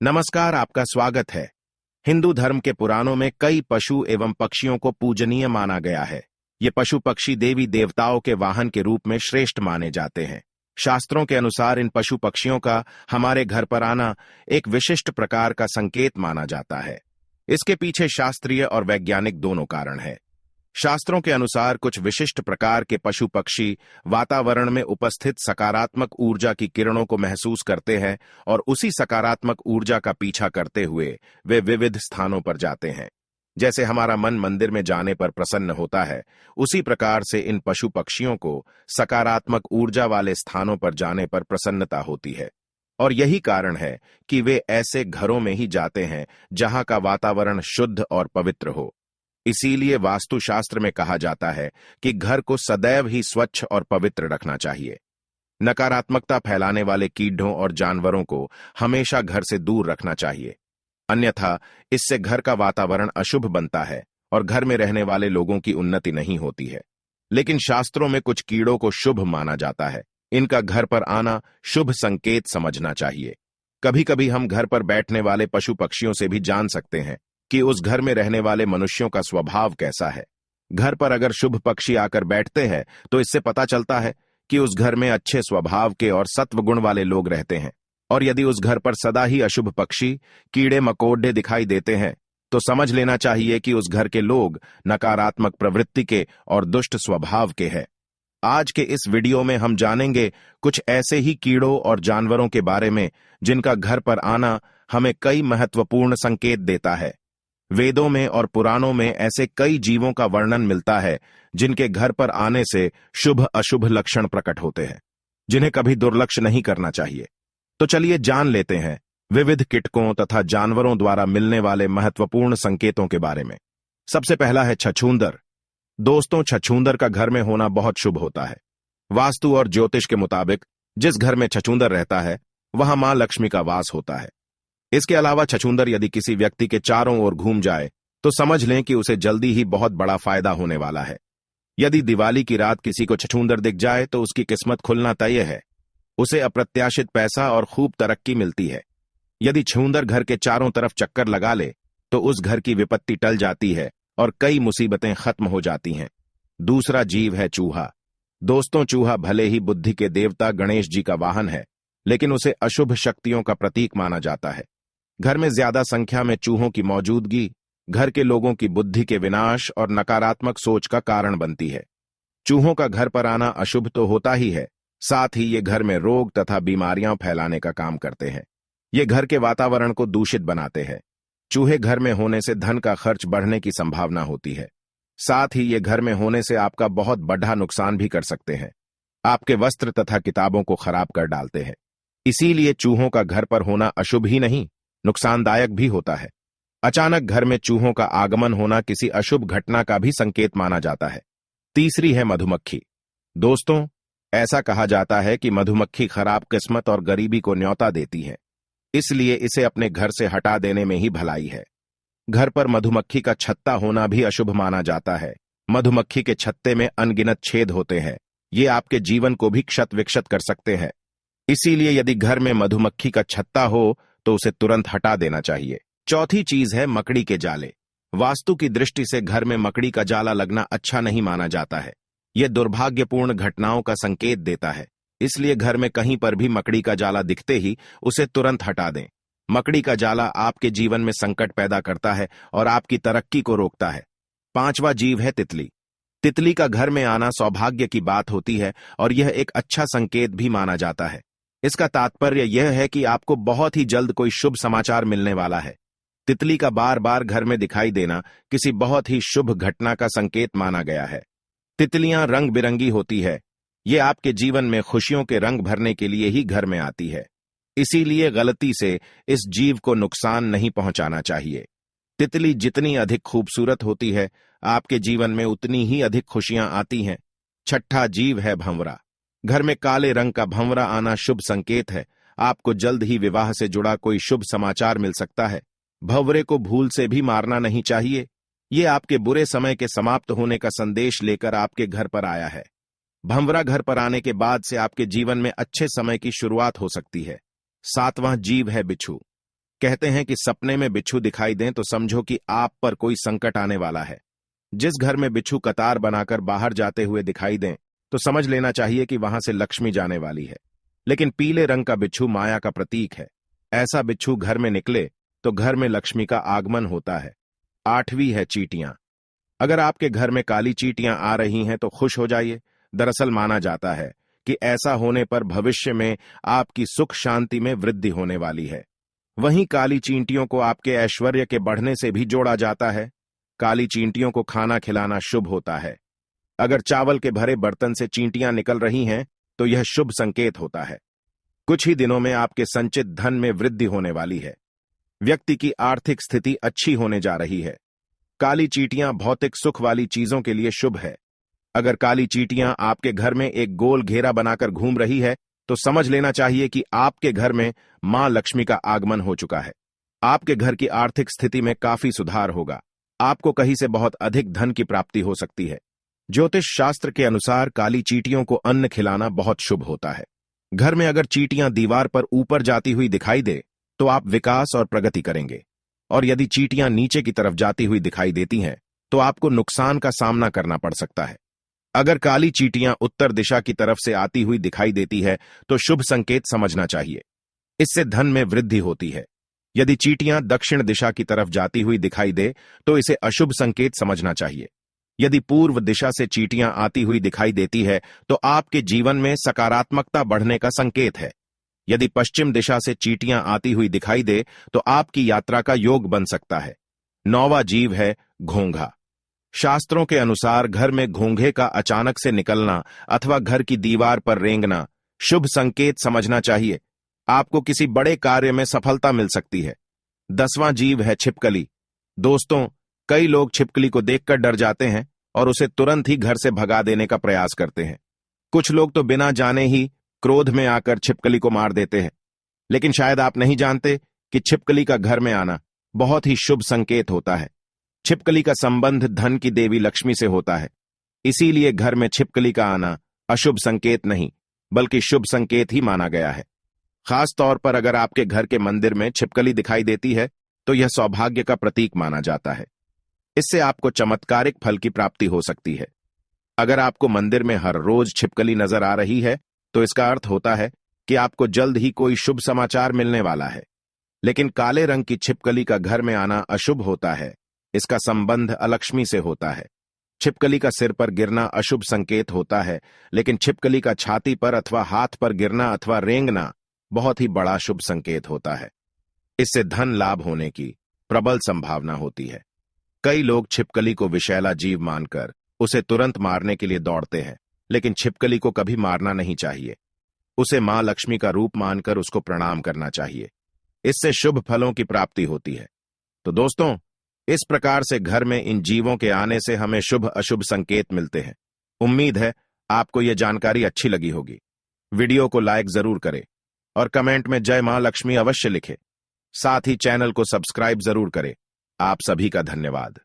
नमस्कार, आपका स्वागत है। हिंदू धर्म के पुराणों में कई पशु एवं पक्षियों को पूजनीय माना गया है। ये पशु पक्षी देवी देवताओं के वाहन के रूप में श्रेष्ठ माने जाते हैं। शास्त्रों के अनुसार इन पशु पक्षियों का हमारे घर पर आना एक विशिष्ट प्रकार का संकेत माना जाता है। इसके पीछे शास्त्रीय और वैज्ञानिक दोनों कारण हैं। शास्त्रों के अनुसार कुछ विशिष्ट प्रकार के पशु पक्षी वातावरण में उपस्थित सकारात्मक ऊर्जा की किरणों को महसूस करते हैं और उसी सकारात्मक ऊर्जा का पीछा करते हुए वे विविध स्थानों पर जाते हैं। जैसे हमारा मन मंदिर में जाने पर प्रसन्न होता है, उसी प्रकार से इन पशु पक्षियों को सकारात्मक ऊर्जा वाले स्थानों पर जाने पर प्रसन्नता होती है। और यही कारण है कि वे ऐसे घरों में ही जाते हैं जहां का वातावरण शुद्ध और पवित्र हो। इसीलिए वास्तुशास्त्र में कहा जाता है कि घर को सदैव ही स्वच्छ और पवित्र रखना चाहिए। नकारात्मकता फैलाने वाले कीड़ों और जानवरों को हमेशा घर से दूर रखना चाहिए, अन्यथा इससे घर का वातावरण अशुभ बनता है और घर में रहने वाले लोगों की उन्नति नहीं होती है। लेकिन शास्त्रों में कुछ कीड़ों को शुभ माना जाता है। इनका घर पर आना शुभ संकेत समझना चाहिए। कभी कभी हम घर पर बैठने वाले पशु पक्षियों से भी जान सकते हैं कि उस घर में रहने वाले मनुष्यों का स्वभाव कैसा है। घर पर अगर शुभ पक्षी आकर बैठते हैं तो इससे पता चलता है कि उस घर में अच्छे स्वभाव के और सत्व गुण वाले लोग रहते हैं। और यदि उस घर पर सदा ही अशुभ पक्षी, कीड़े मकोड़े दिखाई देते हैं तो समझ लेना चाहिए कि उस घर के लोग नकारात्मक प्रवृत्ति के और दुष्ट स्वभाव के हैं। आज के इस वीडियो में हम जानेंगे कुछ ऐसे ही कीड़ों और जानवरों के बारे में जिनका घर पर आना हमें कई महत्वपूर्ण संकेत देता है। वेदों में और पुराणों में ऐसे कई जीवों का वर्णन मिलता है जिनके घर पर आने से शुभ अशुभ लक्षण प्रकट होते हैं, जिन्हें कभी दुर्लक्ष्य नहीं करना चाहिए। तो चलिए जान लेते हैं विविध कीटकों तथा जानवरों द्वारा मिलने वाले महत्वपूर्ण संकेतों के बारे में। सबसे पहला है छछूंदर। दोस्तों, छछूंदर का घर में होना बहुत शुभ होता है। वास्तु और ज्योतिष के मुताबिक जिस घर में छछूंदर रहता है वहां मां लक्ष्मी का वास होता है। इसके अलावा छछूंदर यदि किसी व्यक्ति के चारों ओर घूम जाए तो समझ लें कि उसे जल्दी ही बहुत बड़ा फायदा होने वाला है। यदि दिवाली की रात किसी को छछूंदर दिख जाए तो उसकी किस्मत खुलना तय है। उसे अप्रत्याशित पैसा और खूब तरक्की मिलती है। यदि छछूंदर घर के चारों तरफ चक्कर लगा ले तो उस घर की विपत्ति टल जाती है और कई मुसीबतें खत्म हो जाती हैं। दूसरा जीव है चूहा। दोस्तों, चूहा भले ही बुद्धि के देवता गणेश जी का वाहन है, लेकिन उसे अशुभ शक्तियों का प्रतीक माना जाता है। घर में ज्यादा संख्या में चूहों की मौजूदगी घर के लोगों की बुद्धि के विनाश और नकारात्मक सोच का कारण बनती है। चूहों का घर पर आना अशुभ तो होता ही है, साथ ही ये घर में रोग तथा बीमारियां फैलाने का काम करते हैं। ये घर के वातावरण को दूषित बनाते हैं। चूहे घर में होने से धन का खर्च बढ़ने की संभावना होती है। साथ ही ये घर में होने से आपका बहुत बड़ा नुकसान भी कर सकते हैं। आपके वस्त्र तथा किताबों को खराब कर डालते हैं। इसीलिए चूहों का घर पर होना अशुभ ही नहीं, नुकसानदायक भी होता है। अचानक घर में चूहों का आगमन होना किसी अशुभ घटना का भी संकेत माना जाता है। तीसरी है मधुमक्खी। दोस्तों, ऐसा कहा जाता है कि मधुमक्खी खराब किस्मत और गरीबी को न्योता देती है, इसलिए इसे अपने घर से हटा देने में ही भलाई है। घर पर मधुमक्खी का छत्ता होना भी अशुभ माना जाता है। मधुमक्खी के छत्ते में अनगिनत छेद होते हैं। ये आपके जीवन को भी क्षत विक्षत कर सकते हैं। इसीलिए यदि घर में मधुमक्खी का छत्ता हो तो उसे तुरंत हटा देना चाहिए। चौथी चीज है मकड़ी के जाले। वास्तु की दृष्टि से घर में मकड़ी का जाला लगना अच्छा नहीं माना जाता है। यह दुर्भाग्यपूर्ण घटनाओं का संकेत देता है। इसलिए घर में कहीं पर भी मकड़ी का जाला दिखते ही उसे तुरंत हटा दें। मकड़ी का जाला आपके जीवन में संकट पैदा करता है और आपकी तरक्की को रोकता है। पांचवा जीव है तितली। तितली का घर में आना सौभाग्य की बात होती है और यह एक अच्छा संकेत भी माना जाता है। इसका तात्पर्य यह है कि आपको बहुत ही जल्द कोई शुभ समाचार मिलने वाला है। तितली का बार बार घर में दिखाई देना किसी बहुत ही शुभ घटना का संकेत माना गया है। तितलियां रंग बिरंगी होती है। ये आपके जीवन में खुशियों के रंग भरने के लिए ही घर में आती है। इसीलिए गलती से इस जीव को नुकसान नहीं पहुंचाना चाहिए। तितली जितनी अधिक खूबसूरत होती है, आपके जीवन में उतनी ही अधिक खुशियां आती हैं। छठा जीव है भंवरा। घर में काले रंग का भंवरा आना शुभ संकेत है। आपको जल्द ही विवाह से जुड़ा कोई शुभ समाचार मिल सकता है। भंवरे को भूल से भी मारना नहीं चाहिए। ये आपके बुरे समय के समाप्त होने का संदेश लेकर आपके घर पर आया है। भंवरा घर पर आने के बाद से आपके जीवन में अच्छे समय की शुरुआत हो सकती है। सातवां जीव है बिच्छू। कहते हैं कि सपने में बिच्छू दिखाई दें तो समझो कि आप पर कोई संकट आने वाला है। जिस घर में बिच्छू कतार बनाकर बाहर जाते हुए दिखाई दें तो समझ लेना चाहिए कि वहां से लक्ष्मी जाने वाली है। लेकिन पीले रंग का बिच्छू माया का प्रतीक है। ऐसा बिच्छू घर में निकले तो घर में लक्ष्मी का आगमन होता है। 8वीं है चींटियां। अगर आपके घर में काली चींटियां आ रही हैं तो खुश हो जाइए। दरअसल माना जाता है कि ऐसा होने पर भविष्य में आपकी सुख शांति में वृद्धि होने वाली है। वहीं काली चींटियों को आपके ऐश्वर्य के बढ़ने से भी जोड़ा जाता है। काली चींटियों को खाना खिलाना शुभ होता है। अगर चावल के भरे बर्तन से चींटियां निकल रही हैं तो यह शुभ संकेत होता है। कुछ ही दिनों में आपके संचित धन में वृद्धि होने वाली है। व्यक्ति की आर्थिक स्थिति अच्छी होने जा रही है। काली चींटियां भौतिक सुख वाली चीजों के लिए शुभ है। अगर काली चींटियां आपके घर में एक गोल घेरा बनाकर घूम रही है तो समझ लेना चाहिए कि आपके घर में मां लक्ष्मी का आगमन हो चुका है। आपके घर की आर्थिक स्थिति में काफी सुधार होगा। आपको कहीं से बहुत अधिक धन की प्राप्ति हो सकती है। ज्योतिष शास्त्र के अनुसार काली चींटियों को अन्न खिलाना बहुत शुभ होता है। घर में अगर चींटियां दीवार पर ऊपर जाती हुई दिखाई दे तो आप विकास और प्रगति करेंगे, और यदि चींटियां नीचे की तरफ जाती हुई दिखाई देती हैं तो आपको नुकसान का सामना करना पड़ सकता है। अगर काली चींटियां उत्तर दिशा की तरफ से आती हुई दिखाई देती है तो शुभ संकेत समझना चाहिए। इससे धन में वृद्धि होती है। यदि चींटियां दक्षिण दिशा की तरफ जाती हुई दिखाई दे तो इसे अशुभ संकेत समझना चाहिए। यदि पूर्व दिशा से चींटियां आती हुई दिखाई देती है तो आपके जीवन में सकारात्मकता बढ़ने का संकेत है। यदि पश्चिम दिशा से चींटियां आती हुई दिखाई दे तो आपकी यात्रा का योग बन सकता है। 9वां जीव है घोंघा। शास्त्रों के अनुसार घर में घोंघे का अचानक से निकलना अथवा घर की दीवार पर रेंगना शुभ संकेत समझना चाहिए। आपको किसी बड़े कार्य में सफलता मिल सकती है। 10वां जीव है छिपकली। दोस्तों, कई लोग छिपकली को देखकर डर जाते हैं और उसे तुरंत ही घर से भगा देने का प्रयास करते हैं। कुछ लोग तो बिना जाने ही क्रोध में आकर छिपकली को मार देते हैं। लेकिन शायद आप नहीं जानते कि छिपकली का घर में आना बहुत ही शुभ संकेत होता है। छिपकली का संबंध धन की देवी लक्ष्मी से होता है। इसीलिए घर में छिपकली का आना अशुभ संकेत नहीं बल्कि शुभ संकेत ही माना गया है। खास तौर पर अगर आपके घर के मंदिर में छिपकली दिखाई देती है तो यह सौभाग्य का प्रतीक माना जाता है। इससे आपको चमत्कारिक फल की प्राप्ति हो सकती है। अगर आपको मंदिर में हर रोज छिपकली नजर आ रही है तो इसका अर्थ होता है कि आपको जल्द ही कोई शुभ समाचार मिलने वाला है। लेकिन काले रंग की छिपकली का घर में आना अशुभ होता है। इसका संबंध अलक्ष्मी से होता है। छिपकली का सिर पर गिरना अशुभ संकेत होता है, लेकिन छिपकली का छाती पर अथवा हाथ पर गिरना अथवा रेंगना बहुत ही बड़ा शुभ संकेत होता है। इससे धन लाभ होने की प्रबल संभावना होती है। कई लोग छिपकली को विषैला जीव मानकर उसे तुरंत मारने के लिए दौड़ते हैं, लेकिन छिपकली को कभी मारना नहीं चाहिए। उसे मां लक्ष्मी का रूप मानकर उसको प्रणाम करना चाहिए। इससे शुभ फलों की प्राप्ति होती है। तो दोस्तों, इस प्रकार से घर में इन जीवों के आने से हमें शुभ अशुभ संकेत मिलते हैं। उम्मीद है आपको यह जानकारी अच्छी लगी होगी। वीडियो को लाइक जरूर करें और कमेंट में जय मां लक्ष्मी अवश्य लिखें। साथ ही चैनल को सब्सक्राइब जरूर करें। आप सभी का धन्यवाद।